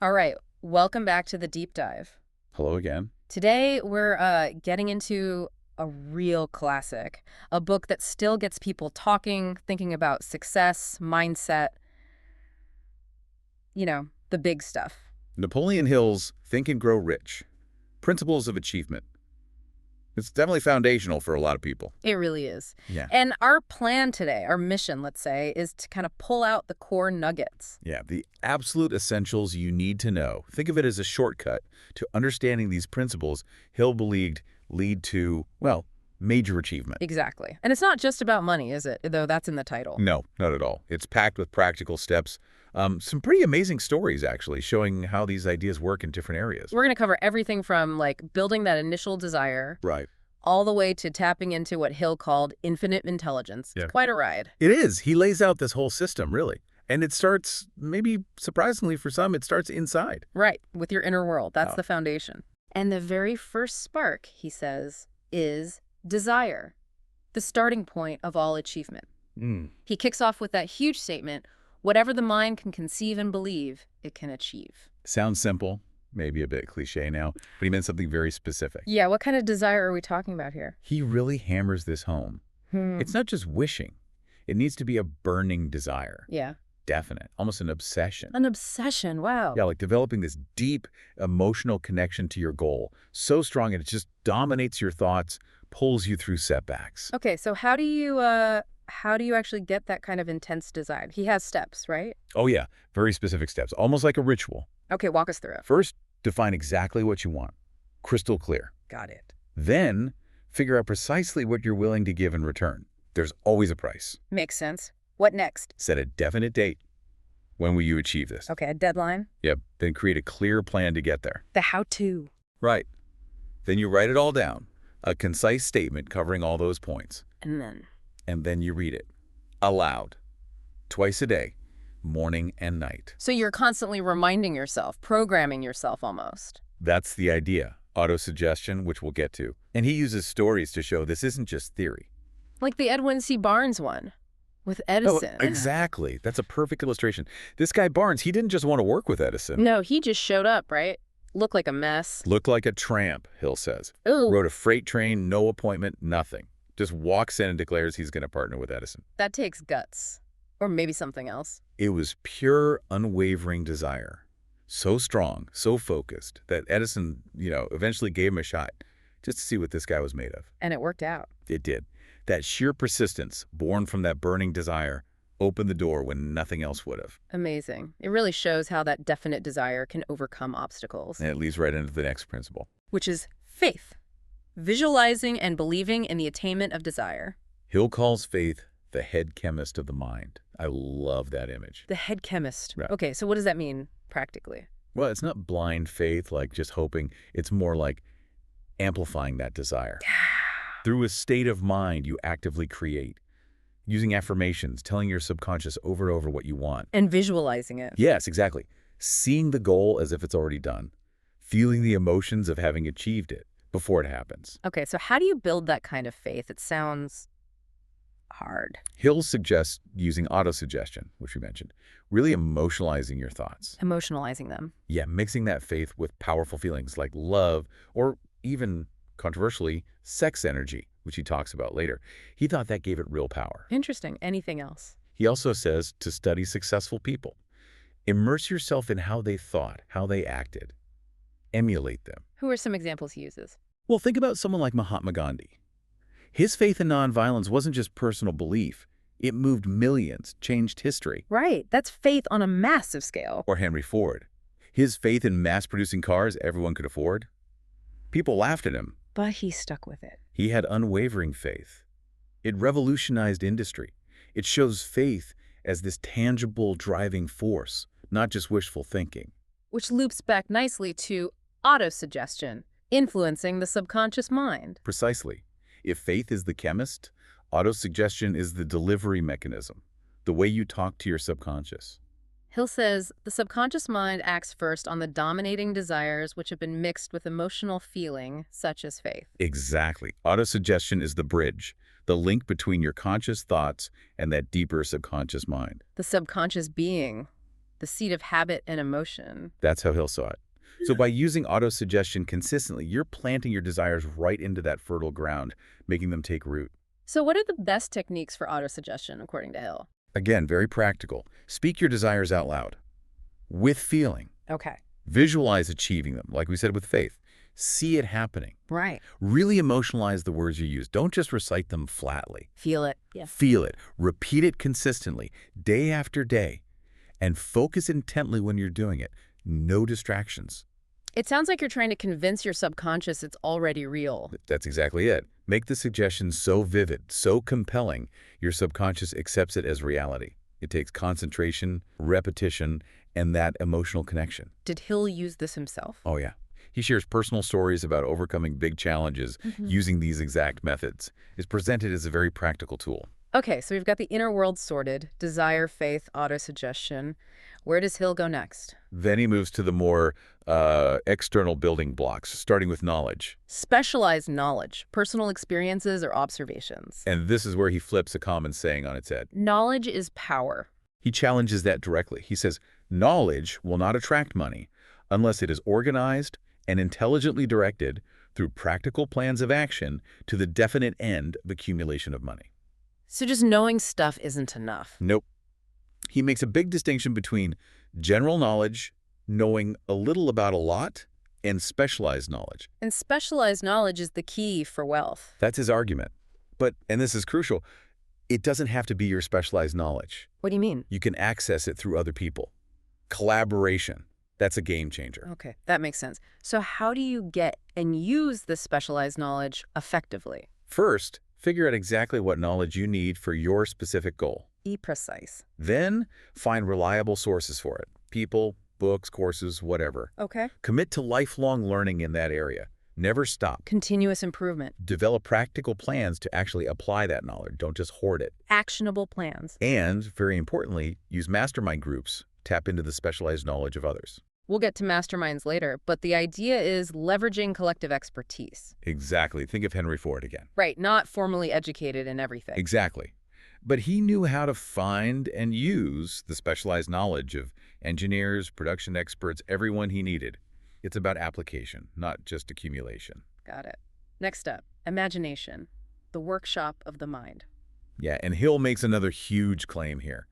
All right, welcome back to the deep dive. Hello again. Today we're getting into a real classic, a book that still gets people talking, thinking about success, mindset, the big stuff. Napoleon Hill's Think and Grow Rich, Principles of Achievement. It's definitely foundational for a lot of people. It really is. Yeah. And our plan today, our mission, let's say, is to kind of pull out the core nuggets. Yeah, the absolute essentials you need to know. Think of it as a shortcut to understanding these principles Hill believed lead to, well, major achievement. Exactly. And it's not just about money, is it? Though that's in the title. No, not at all. It's packed with practical steps. Some pretty amazing stories, actually, showing how these ideas work in different areas. We're going to cover everything from, like, building that initial desire Right. all the way to tapping into what Hill called infinite intelligence. Yeah. It's quite a ride. It is. He lays out this whole system, really. And it starts, maybe surprisingly for some, it starts inside. Right, with your inner world. That's Oh. the foundation. And the very first spark, he says, is desire, the starting point of all achievement. He kicks off with that huge statement, whatever the mind can conceive and believe, it can achieve. Sounds simple, maybe a bit cliche now, but he meant something very specific. Yeah, what kind of desire are we talking about here? He really hammers this home. It's not just wishing. It needs to be a burning desire. Yeah. Definite, almost an obsession. An obsession, wow. Yeah, like developing this deep emotional connection to your goal, so strong it just dominates your thoughts, pulls you through setbacks. Okay, so how do you actually get that kind of intense desire? He has steps, right? Oh yeah, very specific steps, almost like a ritual. Okay, walk us through it. First, define exactly what you want, crystal clear. Got it. Then, figure out precisely what you're willing to give in return. There's always a price. Makes sense. What next? Set a definite date. When will you achieve this? Okay, a deadline. Yep. Then create a clear plan to get there. The how-to. Right. Then you write it all down. A concise statement covering all those points. And then you read it. Aloud. Twice a day. Morning and night. so you're constantly reminding yourself, programming yourself almost. That's the idea. Autosuggestion, which we'll get to. And he uses stories to show this isn't just theory. Like the Edwin C. Barnes one with Oh, Edison. exactly. That's a perfect illustration. This guy Barnes, he didn't just want to work with Edison. No, he just showed up, right? Looked like a mess. Looked like a tramp, Hill says. Ooh, Rode a freight train, no appointment, nothing. Just walks in and declares he's going to partner with Edison. that takes guts. Or maybe something else. It was pure, unwavering desire. So strong, so focused, that Edison, eventually gave him a shot just to see what this guy was made of. And it worked out. It did. That sheer persistence, born from that burning desire, opened the door when nothing else would have. Amazing. It really shows how that definite desire can overcome obstacles, And it leads right into the next principle. which is faith. Visualizing and believing in the attainment of desire. Hill calls faith the head chemist of the mind. I love that image. The head chemist. Right. Okay, so what does that mean practically? Well, it's not blind faith, like just hoping. It's more like amplifying that desire. Through a state of mind you actively create. Using affirmations, telling your subconscious over and over what you want. And visualizing it. Yes, exactly. Seeing the goal as if it's already done. Feeling the emotions of having achieved it before it happens. Okay, so how do you build that kind of faith? It sounds hard. Hill suggests using autosuggestion, which we mentioned, really emotionalizing your thoughts. Emotionalizing them. Yeah, mixing that faith with powerful feelings like love or even, controversially, sex energy, which he talks about later. He thought that gave it real power. Interesting. Anything else? He also says to study successful people. Immerse yourself in how they thought, how they acted. Emulate them. Who are some examples he uses? Well, think about someone like Mahatma Gandhi. His faith in nonviolence wasn't just personal belief. It moved millions, changed history. Right. That's faith on a massive scale. Or Henry Ford. His faith in mass-producing cars everyone could afford. People laughed at him. But he stuck with it. He had unwavering faith. It revolutionized industry. It shows faith as this tangible driving force, not just wishful thinking. Which loops back nicely to autosuggestion, influencing the subconscious mind. Precisely. If faith is the chemist, autosuggestion is the delivery mechanism, the way you talk to your subconscious. Hill says the subconscious mind acts first on the dominating desires which have been mixed with emotional feeling, such as faith. Exactly. Autosuggestion is the bridge, the link between your conscious thoughts and that deeper subconscious mind. The subconscious being the seat of habit and emotion. That's how Hill saw it. So by using autosuggestion consistently, you're planting your desires right into that fertile ground, making them take root. So what are the best techniques for autosuggestion, according to Hill? Again, very practical. Speak your desires out loud, with feeling. Okay. Visualize achieving them, like we said with faith. See it happening. Right. Really emotionalize the words you use. Don't just recite them flatly. Feel it. Yeah. Feel it. Repeat it consistently, day after day, and focus intently when you're doing it. No distractions. It sounds like you're trying to convince your subconscious it's already real. That's exactly it. Make the suggestion so vivid, so compelling, your subconscious accepts it as reality. It takes concentration, repetition, and that emotional connection. Did Hill use this himself? Oh, yeah. He shares personal stories about overcoming big challenges using these exact methods. It's presented as a very practical tool. Okay, so we've got the inner world sorted, desire, faith, autosuggestion. Where does Hill go next? Then he moves to the more external building blocks, starting with knowledge. Specialized knowledge, personal experiences or observations. And this is where he flips a common saying on its head. Knowledge is power. He challenges that directly. He says, knowledge will not attract money unless it is organized and intelligently directed through practical plans of action to the definite end of accumulation of money. So just knowing stuff isn't enough. Nope. He makes a big distinction between general knowledge, knowing a little about a lot, and specialized knowledge. And specialized knowledge is the key for wealth. That's his argument. But, and this is crucial, it doesn't have to be your specialized knowledge. What do you mean? You can access it through other people. Collaboration. That's a game changer. Okay, that makes sense. So how do you get and use this specialized knowledge effectively? First, figure out exactly what knowledge you need for your specific goal. Be precise. Then, find reliable sources for it. People, books, courses, whatever. Okay. Commit to lifelong learning in that area. Never stop. Continuous improvement. Develop practical plans to actually apply that knowledge. Don't just hoard it. Actionable plans. And, very importantly, use mastermind groups. Tap into the specialized knowledge of others. We'll get to masterminds later, but the idea is leveraging collective expertise. Exactly. Think of Henry Ford again. Right, not formally educated in everything. Exactly. But he knew how to find and use the specialized knowledge of engineers, production experts, everyone he needed. It's about application, not just accumulation. Got it. Next up, imagination, the workshop of the mind. Yeah, and Hill makes another huge claim here.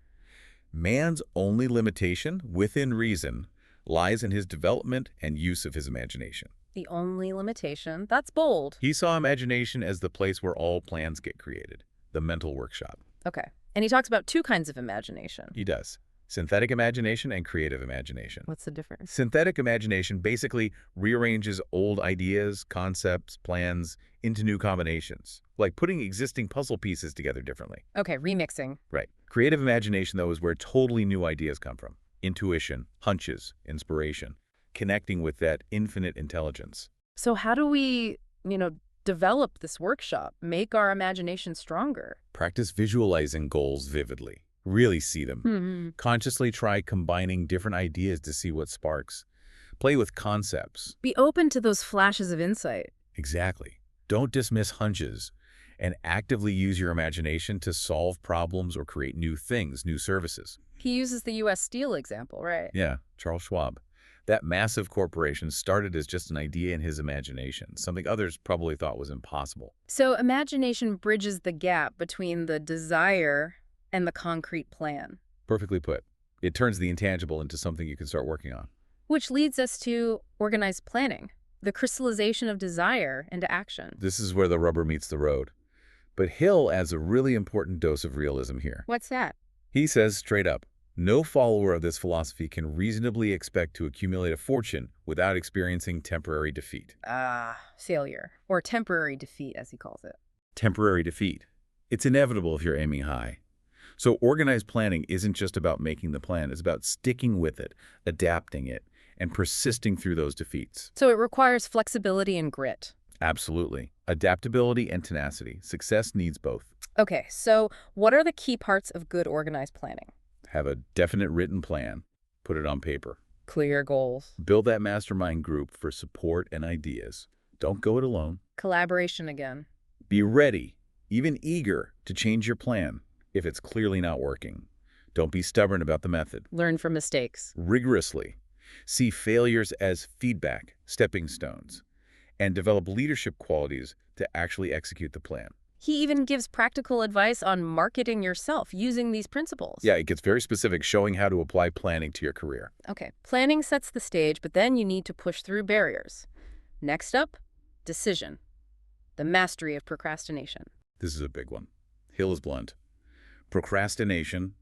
Man's only limitation, within reason, lies in his development and use of his imagination. The only limitation? That's bold. He saw imagination as the place where all plans get created, the mental workshop. Okay. And he talks about two kinds of imagination. He does. Synthetic imagination and creative imagination. What's the difference? Synthetic imagination basically rearranges old ideas, concepts, plans into new combinations, like putting existing puzzle pieces together differently. Okay, remixing. Right. Creative imagination, though, is where totally new ideas come from. Intuition, hunches, inspiration, connecting with that infinite intelligence. So how do we, develop this workshop, make our imagination stronger? Practice visualizing goals vividly. Really see them. Consciously try combining different ideas to see what sparks. Play with concepts. Be open to those flashes of insight. Exactly. Don't dismiss hunches, and actively use your imagination to solve problems or create new things, new services. He uses the U.S. Steel example, right? Yeah, Charles Schwab. That massive corporation started as just an idea in his imagination, something others probably thought was impossible. So imagination bridges the gap between the desire and the concrete plan. Perfectly put. It turns the intangible into something you can start working on. Which leads us to organized planning, the crystallization of desire into action. This is where the rubber meets the road. But Hill adds a really important dose of realism here. What's that? He says straight up, no follower of this philosophy can reasonably expect to accumulate a fortune without experiencing temporary defeat. Failure. Or temporary defeat, as he calls it. Temporary defeat. It's inevitable if you're aiming high. So organized planning isn't just about making the plan. It's about sticking with it, adapting it, and persisting through those defeats. So it requires flexibility and grit. Absolutely. Adaptability and tenacity. Success needs both. Okay, so what are the key parts of good organized planning? Have a definite written plan. Put it on paper. Clear goals. Build that mastermind group for support and ideas. Don't go it alone. Collaboration again. Be ready, even eager, to change your plan if it's clearly not working. Don't be stubborn about the method. Learn from mistakes. Rigorously. See failures as feedback, stepping stones, and develop leadership qualities to actually execute the plan. He even gives practical advice on marketing yourself using these principles. Yeah, it gets very specific, showing how to apply planning to your career. Okay, planning sets the stage, but then you need to push through barriers. Next up, decision. The mastery of procrastination. This is a big one. Hill is blunt. Procrastination,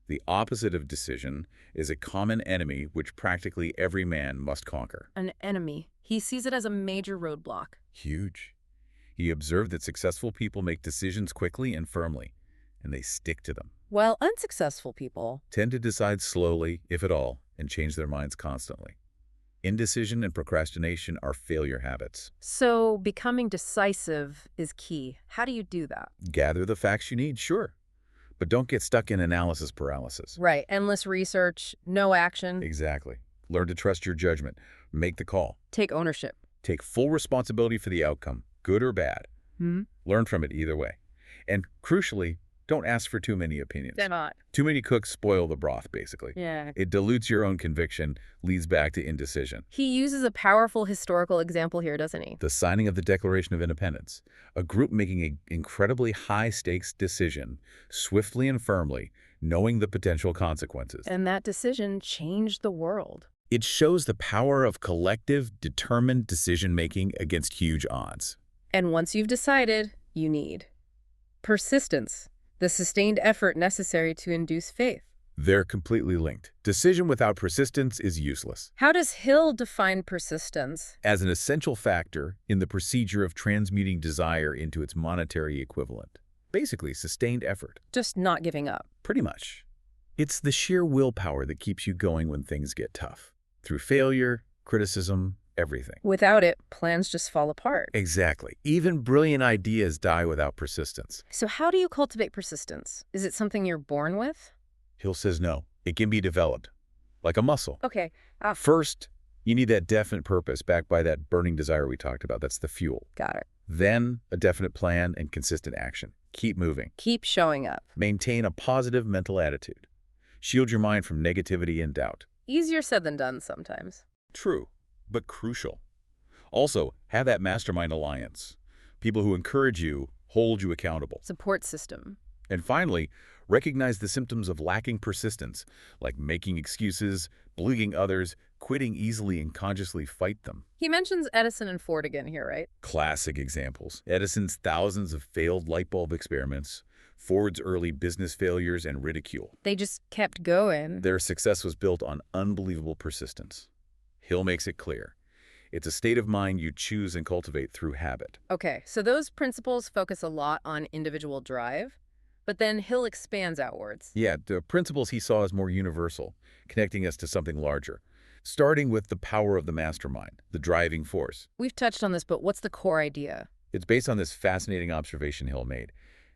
the opposite of decision, is a common enemy which practically every man must conquer. An enemy. He sees it as a major roadblock. Huge. He observed that successful people make decisions quickly and firmly, and they stick to them. While unsuccessful people Tend to decide slowly, if at all, and change their minds constantly. Indecision and procrastination are failure habits. So becoming decisive is key. How do you do that? Gather the facts you need, sure, but don't get stuck in analysis paralysis. Right. Endless research, no action. Exactly. Learn to trust your judgment. Make the call. Take ownership. Take full responsibility for the outcome, good or bad. Learn from it either way. And crucially, don't ask for too many opinions. They're not. Too many cooks spoil the broth, basically. Yeah. It dilutes your own conviction, leads back to indecision. He uses a powerful historical example here, doesn't he? The signing of the Declaration of Independence, a group making an incredibly high-stakes decision, swiftly and firmly, knowing the potential consequences. And that decision changed the world. It shows the power of collective, determined decision-making against huge odds. And once you've decided, you need persistence, the sustained effort necessary to induce faith. They're completely linked. Decision without persistence is useless. How does Hill define persistence? As an essential factor in the procedure of transmuting desire into its monetary equivalent. Basically, sustained effort. Just not giving up. Pretty much. It's the sheer willpower that keeps you going when things get tough. Through failure, criticism, everything. Without it, plans just fall apart. Exactly. Even brilliant ideas die without persistence. So how do you cultivate persistence? Is it something you're born with? Hill says no. It can be developed, like a muscle. Okay. First, you need that definite purpose backed by that burning desire we talked about. That's the fuel. Got it. Then, a definite plan and consistent action. Keep moving. Keep showing up. Maintain a positive mental attitude. Shield your mind from negativity and doubt. Easier said than done sometimes. True, but crucial. Also, have that mastermind alliance. People who encourage you, hold you accountable. Support system. And finally, recognize the symptoms of lacking persistence, like making excuses, believing others, quitting easily and consciously fight them. He mentions Edison and Ford again here, right? Classic examples. Edison's thousands of failed light bulb experiments, Ford's early business failures and ridicule. They just kept going. Their success was built on unbelievable persistence. Hill makes it clear. It's a state of mind you choose and cultivate through habit. Okay, so those principles focus a lot on individual drive, but then Hill expands outwards. Yeah, the principles he saw as more universal, connecting us to something larger. Starting with the power of the mastermind, the driving force. We've touched on this, but what's the core idea? It's based on this fascinating observation Hill made.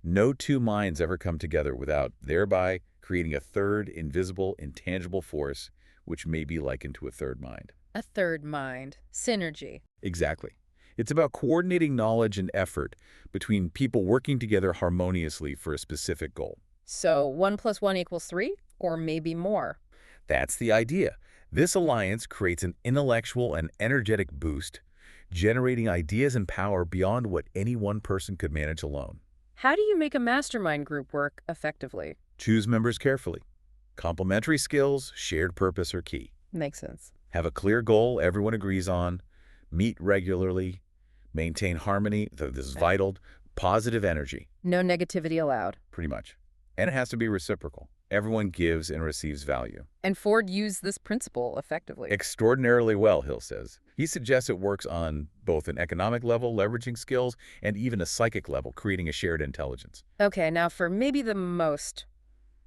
No two minds ever come together without thereby creating a third, invisible, intangible force, which may be likened to a third mind. A third mind. Synergy. Exactly. It's about coordinating knowledge and effort between people working together harmoniously for a specific goal. So 1 + 1 = 3, or maybe more. That's the idea. This alliance creates an intellectual and energetic boost, generating ideas and power beyond what any one person could manage alone. How do you make a mastermind group work effectively? Choose members carefully. Complementary skills, shared purpose are key. Makes sense. Have a clear goal everyone agrees on. Meet regularly. Maintain harmony. This is vital. Positive energy. No negativity allowed. Pretty much. And it has to be reciprocal. Everyone gives and receives value. And Ford used this principle effectively. Extraordinarily well, Hill says. He suggests it works on both an economic level, leveraging skills, and even a psychic level, creating a shared intelligence. Okay, now for maybe the most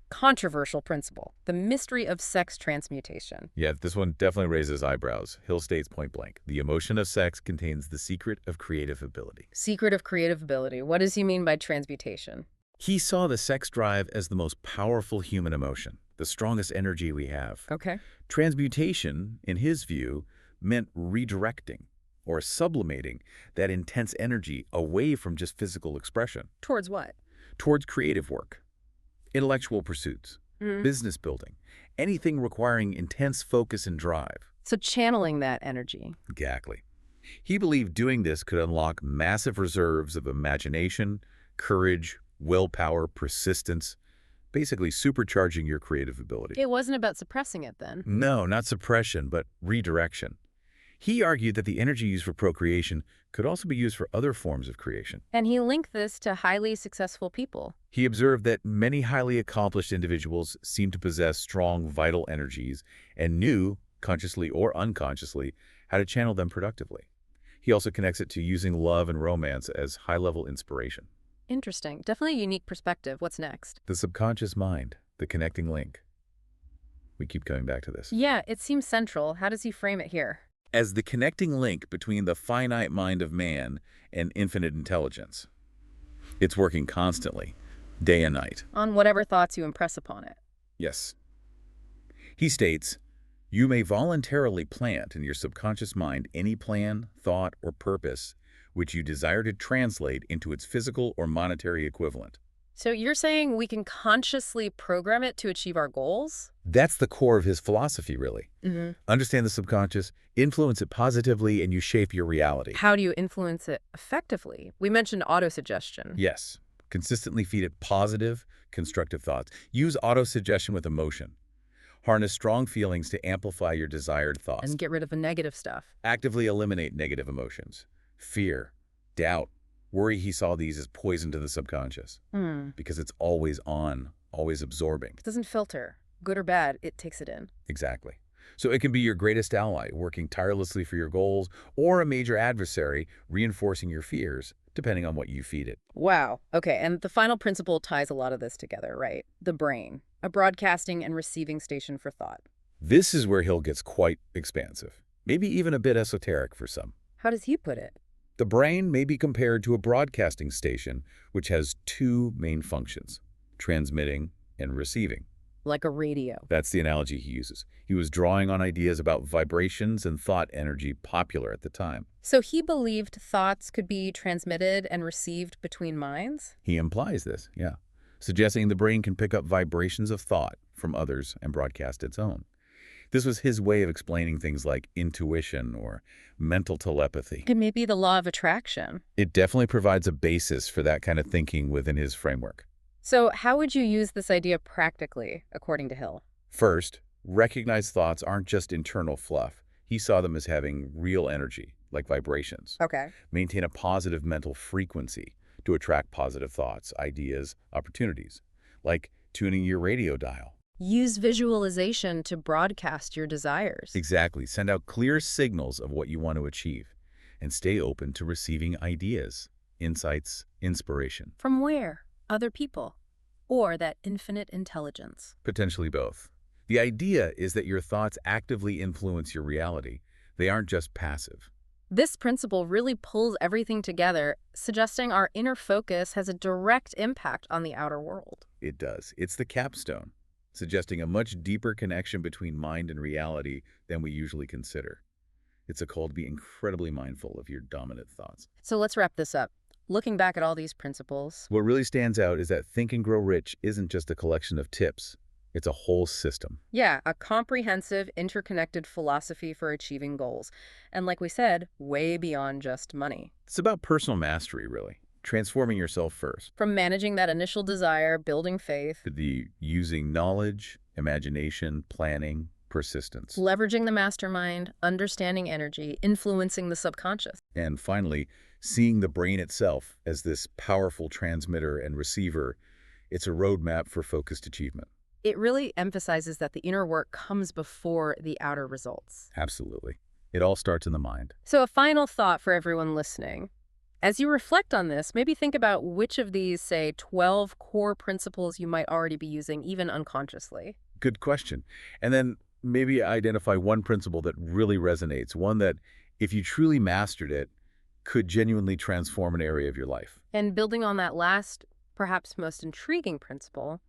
controversial principle, the mystery of sex transmutation. Yeah, this one definitely raises eyebrows. Hill states point blank, the emotion of sex contains the secret of creative ability. Secret of creative ability. What does he mean by transmutation? He saw the sex drive as the most powerful human emotion, the strongest energy we have. Okay. Transmutation, in his view, meant redirecting or sublimating that intense energy away from just physical expression. Towards what? Towards creative work, intellectual pursuits, business building, anything requiring intense focus and drive. So channeling that energy. Exactly. He believed doing this could unlock massive reserves of imagination, courage, willpower, persistence, basically supercharging your creative ability. It wasn't about suppressing it then. No, not suppression, but redirection. He argued that the energy used for procreation could also be used for other forms of creation. And he linked this to highly successful people. He observed that many highly accomplished individuals seemed to possess strong, vital energies and knew, consciously or unconsciously, how to channel them productively. He also connects it to using love and romance as high-level inspiration. Interesting. Definitely a unique perspective. What's next? The subconscious mind, the connecting link. We keep coming back to this. Yeah, it seems central. How does he frame it here? As the connecting link between the finite mind of man and infinite intelligence. It's working constantly, day and night. On whatever thoughts you impress upon it. Yes. He states, you may voluntarily plant in your subconscious mind any plan, thought, or purpose which you desire to translate into its physical or monetary equivalent. So you're saying we can consciously program it to achieve our goals? That's the core of his philosophy, really. Understand the subconscious, influence it positively, and you shape your reality. How do you influence it effectively? We mentioned autosuggestion. Yes. Consistently feed it positive, constructive thoughts. Use autosuggestion with emotion. Harness strong feelings to amplify your desired thoughts. And get rid of the negative stuff. Actively eliminate negative emotions. Fear, doubt, worry. He saw these as poison to the subconscious because it's always on, always absorbing. It doesn't filter. Good or bad, it takes it in. Exactly. So it can be your greatest ally, working tirelessly for your goals, or a major adversary, reinforcing your fears, depending on what you feed it. Wow. Okay, and the final principle ties a lot of this together, right? The brain, a broadcasting and receiving station for thought. This is where Hill gets quite expansive, maybe even a bit esoteric for some. How does he put it? The brain may be compared to a broadcasting station, which has two main functions, transmitting and receiving. Like a radio. That's the analogy he uses. He was drawing on ideas about vibrations and thought energy popular at the time. So he believed thoughts could be transmitted and received between minds? He implies this, yeah, suggesting the brain can pick up vibrations of thought from others and broadcast its own. This was his way of explaining things like intuition or mental telepathy. It may be the law of attraction. It definitely provides a basis for that kind of thinking within his framework. So how would you use this idea practically, according to Hill? First, recognize thoughts aren't just internal fluff. He saw them as having real energy, like vibrations. Okay. Maintain a positive mental frequency to attract positive thoughts, ideas, opportunities, like tuning your radio dial. Use visualization to broadcast your desires. Exactly. Send out clear signals of what you want to achieve, and stay open to receiving ideas, insights, inspiration. From where? Other people? Or that infinite intelligence? Potentially both. The idea is that your thoughts actively influence your reality. They aren't just passive. This principle really pulls everything together, suggesting our inner focus has a direct impact on the outer world. It does. It's the capstone, suggesting a much deeper connection between mind and reality than we usually consider. It's a call to be incredibly mindful of your dominant thoughts. So let's wrap this up. Looking back at all these principles, What really stands out is that Think and Grow Rich isn't just a collection of tips. It's a whole system. yeah, a comprehensive, interconnected philosophy for achieving goals. And like we said, way beyond just money. It's about personal mastery, really. Transforming yourself first. From managing that initial desire, building faith, To the using knowledge, imagination, planning, persistence. leveraging the mastermind, understanding energy, influencing the subconscious. And finally, seeing the brain itself as this powerful transmitter and receiver. It's a roadmap for focused achievement. It really emphasizes that the inner work comes before the outer results. Absolutely. It all starts in the mind. So a final thought for everyone listening. As you reflect on this, maybe think about which of these, say, 12 core principles you might already be using, even unconsciously. Good question. And then maybe identify one principle that really resonates, one that, if you truly mastered it, could genuinely transform an area of your life. And building on that last, perhaps most intriguing principle,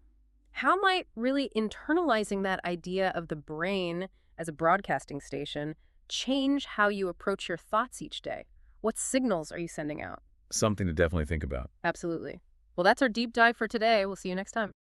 how might really internalizing that idea of the brain as a broadcasting station change how you approach your thoughts each day? What signals are you sending out? Something to definitely think about. Absolutely. Well, that's our deep dive for today. We'll see you next time.